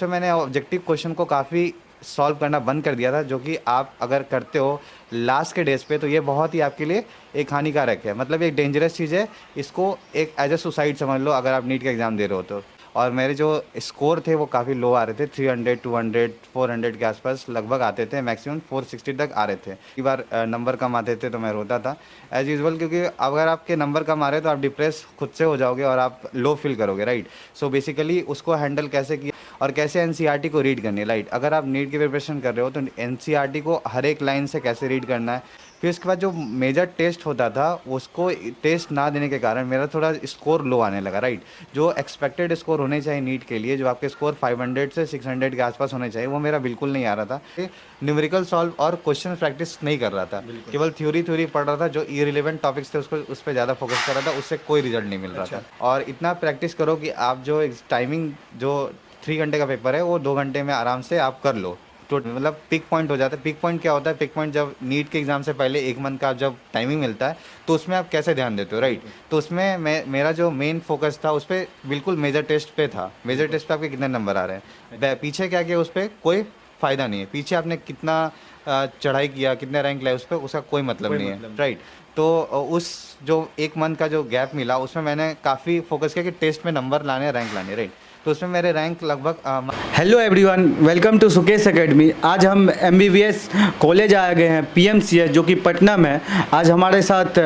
तो मैंने objective question को काफ़ी सॉल्व करना बंद कर दिया था, जो कि आप अगर करते हो लास्ट के डेज पे तो ये बहुत ही आपके लिए एक हानिकारक है, मतलब एक डेंजरस चीज़ है। इसको एक एज अ सुसाइड समझ लो अगर आप नीट का एग्ज़ाम दे रहे हो तो। और मेरे जो स्कोर थे वो काफ़ी लो आ रहे थे, 300 200 400 के आसपास लगभग आते थे, मैक्सिमम 460 तक आ रहे थे। कई बार नंबर कम आते थे तो मैं रोता था एज यूजल, क्योंकि अगर आपके नंबर कम आ रहे हैं तो आप डिप्रेस खुद से हो जाओगे और आप लो फील करोगे, राइट। सो बेसिकली उसको हैंडल कैसे किया और कैसे एनसीईआरटी को रीड करनी है, राइट। अगर आप नीट की प्रिपरेशन कर रहे हो तो एनसीईआरटी को हर एक लाइन से कैसे रीड करना है। फिर उसके बाद जो मेजर टेस्ट होता था उसको टेस्ट ना देने के कारण मेरा थोड़ा स्कोर लो आने लगा, राइट। जो एक्सपेक्टेड स्कोर होने चाहिए नीट के लिए, जो आपके स्कोर 500 से 600 के आसपास होने चाहिए, वो मेरा बिल्कुल नहीं आ रहा था। न्यूमेरिकल सॉल्व और क्वेश्चन प्रैक्टिस नहीं कर रहा था, केवल थ्योरी थ्योरी पढ़ रहा था। जो इरिलेवेंट टॉपिक्स थे उसको उस पर ज़्यादा फोकस कर रहा था, उससे कोई रिजल्ट नहीं मिल रहा था। और इतना प्रैक्टिस करो कि आप जो टाइमिंग जो 3 घंटे का पेपर है वो 2 घंटे में आराम से आप कर लो। तो मतलब पिक पॉइंट हो जाता है। पिक पॉइंट क्या होता है? पिक पॉइंट जब नीट के एग्ज़ाम से पहले 1 मंथ का जब टाइमिंग मिलता है तो उसमें आप कैसे ध्यान देते हो, राइट। तो उसमें मेरा जो मेन फोकस था उस पर बिल्कुल मेजर टेस्ट पे था। मेजर टेस्ट पे आपके कितने नंबर आ रहे हैं, पीछे क्या किया उस पर कोई फ़ायदा नहीं है। पीछे आपने कितना चढ़ाई किया, कितने रैंक लाए, उस पर उसका कोई मतलब नहीं है, राइट। तो उस जो 1 मंथ का जो गैप मिला उसमें मैंने काफ़ी फोकस किया कि टेस्ट में नंबर लाने, रैंक लाने, राइट। तो उसमें मेरे रैंक लगभग hello everyone, welcome to Sukesh academy. आज हम एमबीबीएस कॉलेज आए गए हैं, पीएमसीएच जो कि पटना में है। आज हमारे साथ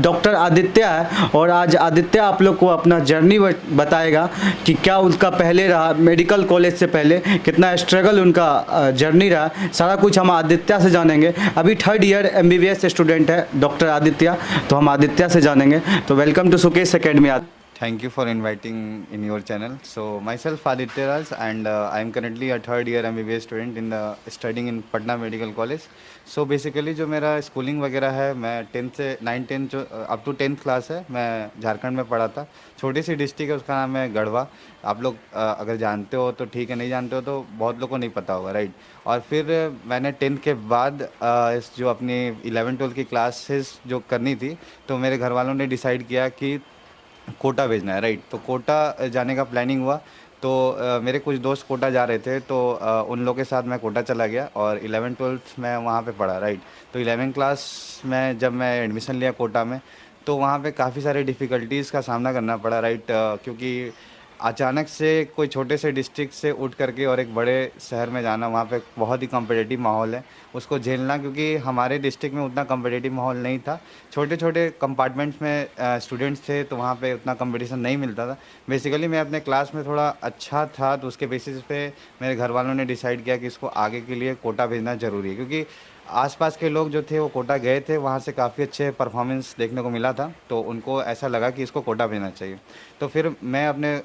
डॉक्टर आदित्य है और आज आदित्य आप लोग को अपना जर्नी बताएगा कि क्या उनका पहले रहा, मेडिकल कॉलेज से पहले कितना स्ट्रगल उनका जर्नी रहा। सारा कुछ हम आदित्य से जानेंगे। अभी 3rd ईयर एमबीबीएस स्टूडेंट है डॉक्टर आदित्य, तो हम आदित्य से जानेंगे। तो welcome to Sukesh academy. Thank you for inviting in your channel. So myself Aditya Raj, and I am currently a third year MBBS student in the studying in Patna Medical College. So basically जो मेरा schooling वगैरह है, मैं 10th से 9 10 जो up to 10th class है मैं झारखंड में पढ़ा था। छोटी सी डिस्ट्रिक्ट है, उसका नाम है गढ़वा। आप लोग अगर जानते हो तो ठीक है, नहीं जानते हो तो बहुत लोग को नहीं पता होगा, राइट। और फिर मैंने 10th के बाद इस जो अपनी 11 12 की क्लासेस जो करनी थी, तो मेरे घर वालों ने डिसाइड किया कि कोटा भेजना है, राइट। तो कोटा जाने का प्लानिंग हुआ। तो मेरे कुछ दोस्त कोटा जा रहे थे तो उन लोगों के साथ मैं कोटा चला गया और 11 12 मैं वहाँ पे पढ़ा, राइट। तो 11 क्लास में जब मैं एडमिशन लिया कोटा में तो वहाँ पे काफ़ी सारे डिफ़िकल्टीज़ का सामना करना पड़ा, राइट। क्योंकि अचानक से कोई छोटे से डिस्ट्रिक्ट से उठ करके और एक बड़े शहर में जाना, वहाँ पे बहुत ही कॉम्पिटिटिव माहौल है, उसको झेलना। क्योंकि हमारे डिस्ट्रिक्ट में उतना कॉम्पिटिटिव माहौल नहीं था, छोटे छोटे कंपार्टमेंट्स में स्टूडेंट्स थे, तो वहाँ पे उतना कंपटीशन नहीं मिलता था। बेसिकली मैं अपने क्लास में थोड़ा अच्छा था, तो उसके बेसिस पे मेरे घर वालों ने डिसाइड किया कि इसको आगे के लिए कोटा भेजना ज़रूरी है। क्योंकि आसपास के लोग जो थे वो कोटा गए थे, वहाँ से काफ़ी अच्छे परफॉर्मेंस देखने को मिला था, तो उनको ऐसा लगा कि इसको कोटा भेजना चाहिए। तो फिर मैं अपने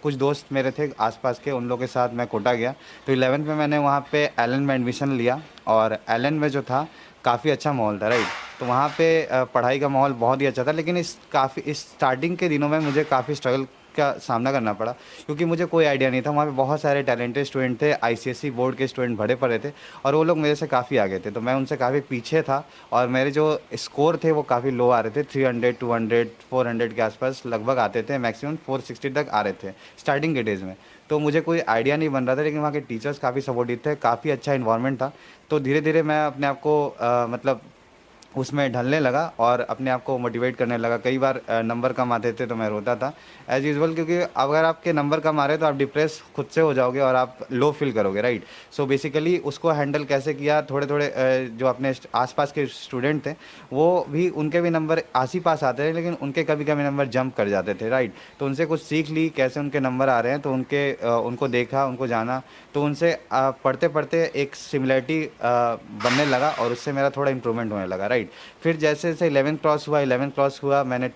कुछ दोस्त मेरे थे आसपास के, उन लोगों के साथ मैं कोटा गया। तो 11th में मैंने वहाँ पे एलन में एडमिशन लिया और एलन में जो था काफ़ी अच्छा माहौल था, राइट। तो वहाँ पे पढ़ाई का माहौल बहुत ही अच्छा था, लेकिन इस स्टार्टिंग के दिनों में मुझे काफ़ी स्ट्रगल का सामना करना पड़ा, क्योंकि मुझे कोई आइडिया नहीं था। वहाँ पे बहुत सारे टैलेंटेड स्टूडेंट थे, आईसीएसई बोर्ड के स्टूडेंट भरे पड़े थे और वो लोग मेरे से काफ़ी आगे थे, तो मैं उनसे काफ़ी पीछे था। और मेरे जो स्कोर थे वो काफ़ी लो आ रहे थे, 300 200 400 के आसपास लगभग आते थे, मैक्सिमम 460 तक आ रहे थे स्टार्टिंग के डेज़ में। तो मुझे कोई आइडिया नहीं बन रहा था, लेकिन वहाँ के टीचर्स काफ़ी सपोर्टिव थे, काफ़ी अच्छा इन्वायरमेंट था। तो धीरे धीरे मैं अपने आप को मतलब उसमें ढलने लगा और अपने आप को मोटिवेट करने लगा। कई बार नंबर कम आते थे तो मैं रोता था एज यूजुअल, क्योंकि अगर आपके नंबर कम आ रहे हैं तो आप डिप्रेस खुद से हो जाओगे और आप लो फील करोगे, राइट। सो बेसिकली उसको हैंडल कैसे किया, थोड़े थोड़े जो अपने आसपास के स्टूडेंट थे वो भी, उनके भी नंबर आस ही पास आते थे, लेकिन उनके कभी कभी नंबर जंप कर जाते थे, राइट। तो उनसे कुछ सीख ली कैसे उनके नंबर आ रहे हैं, तो उनको देखा, उनको जाना, तो उनसे पढ़ते पढ़ते एक सिमिलरिटी बनने लगा और उससे मेरा थोड़ा इंप्रूवमेंट होने लगा, राइट। फिर जैसे जैसे 11th क्रॉस हुआ मैंने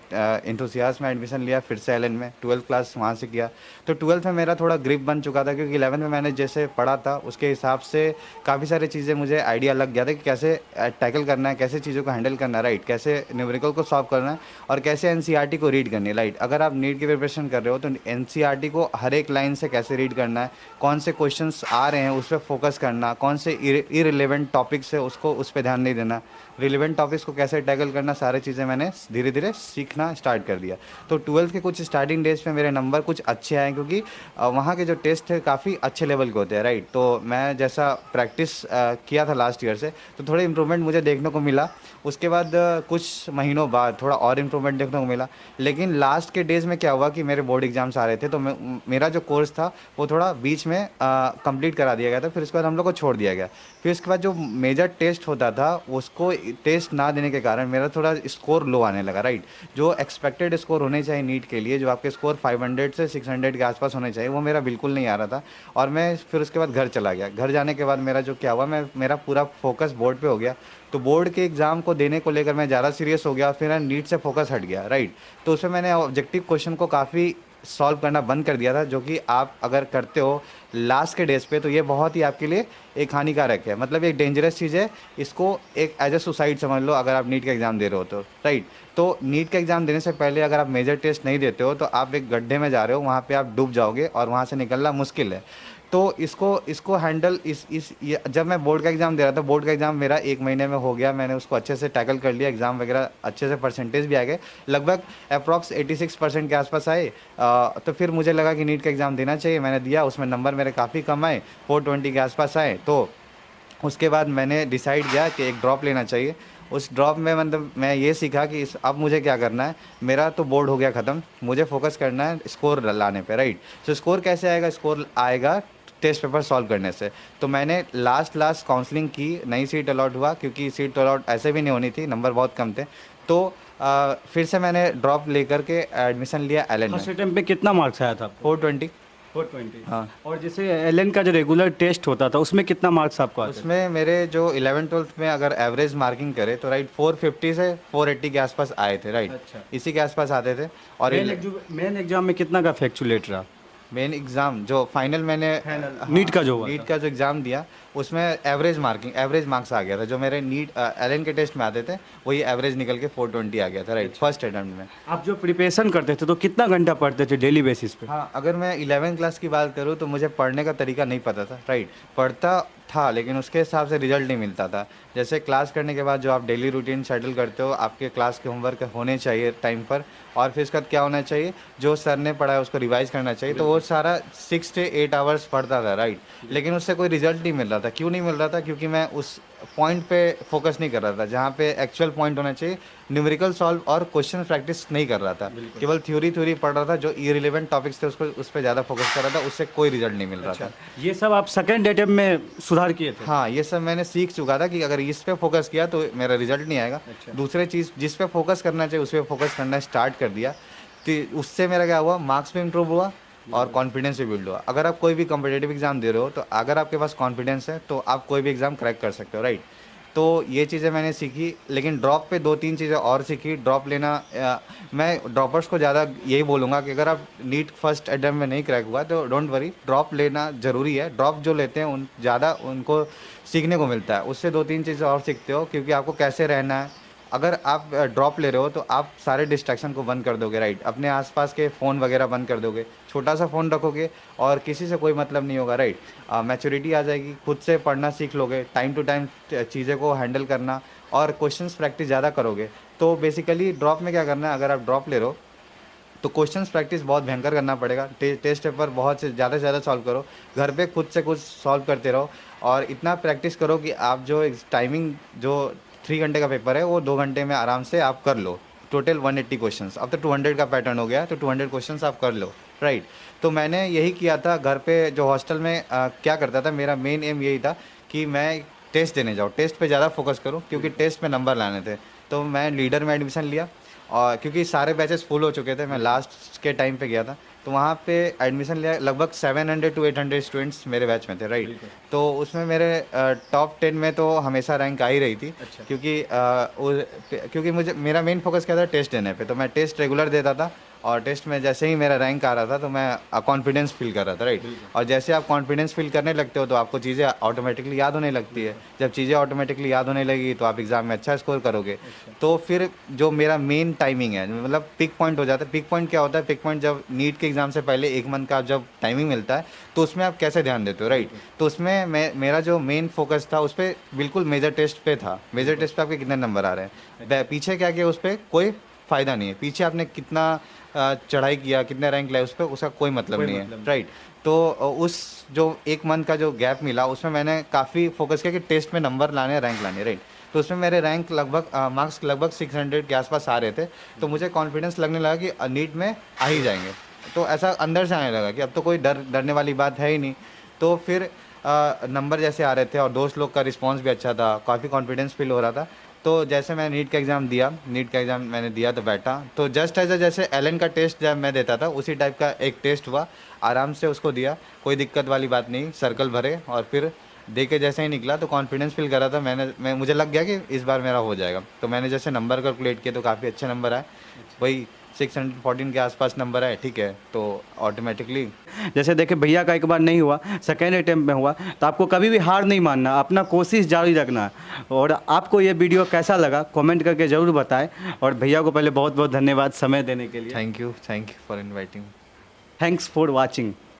इंथुसियास्ट में एडमिशन लिया, फिर से एलन में 12th क्लास वहाँ से किया। तो 12th में मेरा थोड़ा ग्रिप बन चुका था, क्योंकि 11th में मैंने जैसे पढ़ा था उसके हिसाब से काफ़ी सारी चीज़ें मुझे आइडिया लग गया था कि कैसे टैकल करना है, कैसे चीज़ों को हैंडल करना है, राइट, कैसे न्यूमेरिकल को सॉल्व करना है और कैसे एनसीईआरटी को रीड करनी है, राइट। अगर आप नीट की प्रिपरेशन कर रहे हो तो एनसीईआरटी को हर एक लाइन से कैसे रीड करना है, कौन से क्वेश्चंस आ रहे हैं उस पर फोकस करना, कौन से इरिलेवेंट टॉपिक्स है उसको उस पर ध्यान नहीं देना, रिलेवेंट इरिलेवेंट टॉपिक्स को कैसे टैकल करना, सारी चीज़ें मैंने धीरे धीरे सीखना स्टार्ट कर दिया। तो 12th के कुछ स्टार्टिंग डेज में मेरे नंबर कुछ अच्छे आए, क्योंकि वहाँ के जो टेस्ट थे काफ़ी अच्छे लेवल के होते हैं, राइट। तो मैं जैसा प्रैक्टिस किया था लास्ट ईयर से, तो थोड़े इंप्रूवमेंट मुझे देखने को मिला। उसके बाद कुछ महीनों बाद थोड़ा और इम्प्रूवमेंट देखने को मिला। लेकिन लास्ट के डेज़ में क्या हुआ कि मेरे बोर्ड एग्जाम्स आ रहे थे, तो मेरा जो कोर्स था वो थोड़ा बीच में कंप्लीट करा दिया गया था। फिर उसके बाद हम लोग को छोड़ दिया गया। फिर उसके बाद जो मेजर टेस्ट होता था उसको टेस्ट ना देने के कारण मेरा थोड़ा स्कोर लो आने लगा, राइट। जो एक्सपेक्टेड स्कोर होने चाहिए नीट के लिए, जो आपके स्कोर 500 से 600 के आसपास होने चाहिए, वो मेरा बिल्कुल नहीं आ रहा था। और मैं फिर उसके बाद घर चला गया। घर जाने के बाद मेरा जो क्या हुआ, मेरा पूरा फोकस बोर्ड पे हो गया। तो बोर्ड के एग्ज़ाम को देने को लेकर मैं ज़्यादा सीरियस हो गया, फिर नीट से फोकस हट गया, राइट। तो उसमें मैंने ऑब्जेक्टिव क्वेश्चन को काफ़ी सॉल्व करना बंद कर दिया था, जो कि आप अगर करते हो लास्ट के डेज पे तो ये बहुत ही आपके लिए एक हानिकारक है, मतलब एक डेंजरस चीज़ है। इसको एक एज ए सुसाइड समझ लो अगर आप नीट का एग्ज़ाम दे रहे हो तो, राइट। तो नीट का एग्ज़ाम देने से पहले अगर आप मेजर टेस्ट नहीं देते हो तो आप एक गड्ढे में जा रहे हो, वहाँ पे आप डूब जाओगे और वहाँ से निकलना मुश्किल है। तो इसको हैंडल जब मैं बोर्ड का एग्ज़ाम दे रहा था, बोर्ड का एग्ज़ाम मेरा 1 महीने में हो गया। मैंने उसको अच्छे से टैकल कर लिया, एग्ज़ाम वगैरह अच्छे से परसेंटेज भी आ गए, लगभग अप्रॉक्स 86% के आसपास आए। तो फिर मुझे लगा कि नीट का एग्ज़ाम देना चाहिए। मैंने दिया, उसमें नंबर मेरे काफ़ी कम आए, 420 के आसपास आए। तो उसके बाद मैंने डिसाइड किया कि एक ड्रॉप लेना चाहिए। उस ड्रॉप में मतलब मैं ये सीखा कि अब मुझे क्या करना है। मेरा तो बोर्ड हो गया ख़त्म, मुझे फोकस करना है स्कोर लाने पे, राइट। तो स्कोर कैसे आएगा? स्कोर आएगा टेस्ट पेपर सॉल्व करने से। तो मैंने लास्ट काउंसलिंग की, नई सीट अलॉट हुआ, क्योंकि सीट अलॉट ऐसे भी नहीं होनी थी, नंबर बहुत कम थे। तो फिर से मैंने ड्रॉप लेकर के एडमिशन लिया एलन में। फर्स्ट अटेम्प्ट पे कितना मार्क्स आया था आपको? 420। 420। हाँ। और जैसे एलएन का जो रेगुलर टेस्ट होता था उसमें कितना मार्क्स आपको आते थे? उसमें मेरे जो 11th-12th में अगर एवरेज मार्किंग करे तो राइट 450 से 480 के आसपास आए थे, राइट। अच्छा। इसी के आसपास आते थे। और मेन एग्जाम में कितना का फैक्चुलेट रहा? मेन एग्ज़ाम जो फाइनल मैंने नीट का जो हुआ नीट था। का जो एग्ज़ाम दिया, उसमें एवरेज मार्क्स आ गया था। जो मेरे नीट एलन के टेस्ट में आते थे वही एवरेज निकल के 420 आ गया था, राइट, फर्स्ट अटेम्प्ट में। आप जो प्रिपरेशन करते थे तो कितना घंटा पढ़ते थे डेली बेसिस पे? हाँ, अगर मैं 11th क्लास की बात करूँ तो मुझे पढ़ने का तरीका नहीं पता था, राइट। पढ़ता था लेकिन उसके हिसाब से रिजल्ट नहीं मिलता था। जैसे क्लास करने के बाद जो आप डेली रूटीन सेटल करते हो, आपके क्लास के होमवर्क होने चाहिए टाइम पर, और फिर उसके बाद क्या होना चाहिए, जो सर ने पढ़ा है उसको रिवाइज करना चाहिए। तो वो सारा 6 से 8 आवर्स पढ़ता था, राइट। लेकिन उससे कोई रिजल्ट नहीं मिल रहा था। क्यों नहीं मिल रहा था? क्योंकि मैं उस पॉइंट पे फोकस नहीं कर रहा था जहाँ पे एक्चुअल पॉइंट होना चाहिए। न्यूमेरिकल सॉल्व और क्वेश्चन प्रैक्टिस नहीं कर रहा था, केवल थ्योरी पढ़ रहा था। जो इरिलेवेंट टॉपिक्स थे उसको उस पर ज़्यादा फोकस कर रहा था, उससे कोई रिजल्ट नहीं मिल रहा था। ये सब आप सेकेंड अटेम्प्ट में सुधार किए थे? हाँ, ये सब मैंने सीख चुका था कि अगर इस पे फोकस किया तो मेरा रिजल्ट नहीं आएगा। दूसरे चीज़ जिस पे फोकस करना चाहिए उस पर फोकस करना स्टार्ट कर दिया। तो उससे मेरा क्या हुआ, मार्क्स भी इंप्रूव हुआ और कॉन्फिडेंस भी बिल्ड हुआ। अगर आप कोई भी कॉम्पिटेटिव एग्जाम दे रहे हो तो अगर आपके पास कॉन्फिडेंस है तो आप कोई भी एग्ज़ाम क्रैक कर सकते हो, राइट। तो ये चीज़ें मैंने सीखी। लेकिन ड्रॉप पे 2-3 चीज़ें और सीखी। ड्रॉप लेना, मैं ड्रॉपर्स को ज़्यादा यही बोलूँगा कि अगर आप नीट फर्स्ट अटेम्प्ट में नहीं क्रैक हुआ तो डोंट वरी, ड्रॉप लेना ज़रूरी है। ड्रॉप जो लेते हैं उन ज़्यादा उनको सीखने को मिलता है, उससे 2-3 चीज़ें और सीखते हो, क्योंकि आपको कैसे रहना है। अगर आप ड्रॉप ले रहे हो तो आप सारे डिस्ट्रैक्शन को बंद कर दोगे, राइट। अपने आसपास के फ़ोन वगैरह बंद कर दोगे, छोटा सा फ़ोन रखोगे और किसी से कोई मतलब नहीं होगा, राइट। मैच्योरिटी आ जाएगी, खुद से पढ़ना सीख लोगे, टाइम टू टाइम चीज़ें को हैंडल करना, और क्वेश्चंस प्रैक्टिस ज़्यादा करोगे। तो बेसिकली ड्रॉप में क्या करना है, अगर आप ड्रॉप ले रहे हो तो क्वेश्चंस प्रैक्टिस बहुत भयंकर करना पड़ेगा। टेस्ट पेपर बहुत से ज़्यादा सॉल्व करो, घर पे खुद से कुछ सॉल्व करते रहो, और इतना प्रैक्टिस करो कि आप जो टाइमिंग जो 3 घंटे का पेपर है वो 2 घंटे में आराम से आप कर लो। टोटल 180 क्वेश्चंस, अब तो 200 का पैटर्न हो गया, तो 200 क्वेश्चंस आप कर लो, राइट। तो मैंने यही किया था घर पे। जो हॉस्टल में क्या करता था, मेरा मेन एम यही था कि मैं टेस्ट देने जाऊँ, टेस्ट पे ज़्यादा फोकस करूँ, क्योंकि टेस्ट में नंबर लाने थे। तो मैं लीडर में एडमिशन लिया, और क्योंकि सारे बैचेस फुल हो चुके थे, मैं लास्ट के टाइम पे गया था, तो वहाँ पे एडमिशन लिया। लगभग 700 to 800 स्टूडेंट्स मेरे बैच में थे, राइट। तो उसमें मेरे टॉप 10 में तो हमेशा रैंक आ ही रही थी। क्योंकि क्योंकि मुझे मेरा मेन फोकस क्या था, टेस्ट देने पे। तो मैं टेस्ट रेगुलर देता था और टेस्ट में जैसे ही मेरा रैंक आ रहा था तो मैं कॉन्फिडेंस फील कर रहा था, राइट। और जैसे आप कॉन्फिडेंस फील करने लगते हो तो आपको चीज़ें ऑटोमेटिकली याद होने लगती है। जब चीज़ें ऑटोमेटिकली याद होने लगी तो आप एग्ज़ाम में अच्छा स्कोर करोगे। तो फिर जो मेरा मेन टाइमिंग है, मतलब पिक पॉइंट हो जाता है। पिक पॉइंट क्या होता है? पिक पॉइंट जब नीट के एग्ज़ाम से पहले 1 मंथ का जब टाइमिंग मिलता है तो उसमें आप कैसे ध्यान देते हो, राइट। तो उसमें मेरा जो मेन फोकस था उस पर बिल्कुल मेजर टेस्ट पे था। मेजर टेस्ट पे आपके कितने नंबर आ रहे हैं, पीछे क्या किया उस पर कोई फ़ायदा नहीं है। पीछे आपने कितना चढ़ाई किया, कितने रैंक लाए, उस पर उसका कोई मतलब नहीं है, राइट। तो उस जो 1 मंथ का जो गैप मिला उसमें मैंने काफ़ी फोकस किया कि टेस्ट में नंबर लाने, रैंक लाने, राइट। तो उसमें मेरे रैंक लगभग मार्क्स लगभग 600 के आसपास आ रहे थे। तो मुझे कॉन्फिडेंस लगने लगा कि नीट में आ ही जाएंगे। तो ऐसा अंदर से आने लगा कि अब तो कोई डरने वाली बात है ही नहीं। तो फिर नंबर जैसे आ रहे थे और दोस्त लोग का रिस्पांस भी अच्छा था, काफ़ी कॉन्फिडेंस फील हो रहा था। तो जैसे मैंने नीट का एग्ज़ाम दिया, नीट का एग्ज़ाम मैंने दिया तो बैठा, तो जस्ट एज जैसे एलन का टेस्ट जब मैं देता था उसी टाइप का एक टेस्ट हुआ। आराम से उसको दिया, कोई दिक्कत वाली बात नहीं, सर्कल भरे और फिर दे के जैसे ही निकला तो कॉन्फिडेंस फील कर रहा था। मुझे लग गया कि इस बार मेरा हो जाएगा। तो मैंने जैसे नंबर कैलकुलेट किए तो काफ़ी अच्छे नंबर आए, वही 614 के आसपास नंबर आए, ठीक है। तो ऑटोमेटिकली जैसे देखिए भैया का एक बार नहीं हुआ, सेकेंड अटेम्प्ट में हुआ, तो आपको कभी भी हार नहीं मानना, अपना कोशिश जारी रखना। और आपको ये वीडियो कैसा लगा कमेंट करके ज़रूर बताएं। और भैया को पहले बहुत बहुत धन्यवाद समय देने के लिए। Thank you for inviting. Thanks for watching.